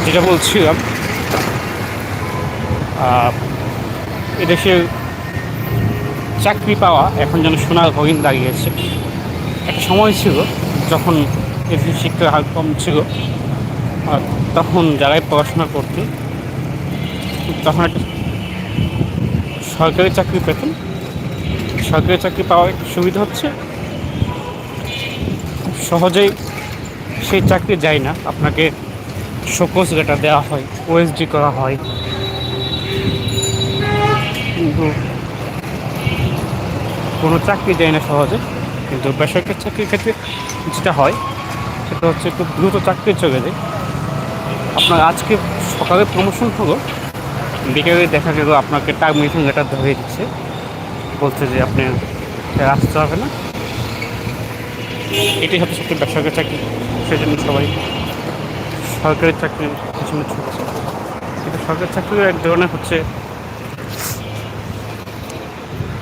যেটা বলছিলাম, এদেশে চাকরি পাওয়া এখন যেন সোনার হরিণ দাঁড়িয়েছে। একটা সময় ছিল যখন এদেশে শিক্ষার হার কম ছিল, আর তখন যারাই পড়াশোনা করত তখন একটা সরকারি চাকরি পেতেন। সরকারি চাকরি পাওয়ার একটা সুবিধা হচ্ছে খুব সহজেই সেই চাকরি যায় না, আপনাকে শোকজ লেটার দেওয়া হয়, ওএসডি করা হয়। কিন্তু কোনো চাকরি যায় না সহজে। কিন্তু বেসরকারি চাকরির ক্ষেত্রে যেটা হয় সেটা হচ্ছে খুব দ্রুত চাকরি চলে যায়। আপনার আজকে সকালে প্রমোশন হলো, বিকেলে দেখা গেল আপনাকে টার্মিনেশন লেটার ধরিয়ে দিচ্ছে, বলছে যে আপনি আসতে হবে না। এটাই হচ্ছে সত্যি বেসরকারি চাকরি, সেজন্য সবাই সরকারি চাকরির পিছনে ছুটছে। কিন্তু সরকারি চাকরিও এক ধরনের হচ্ছে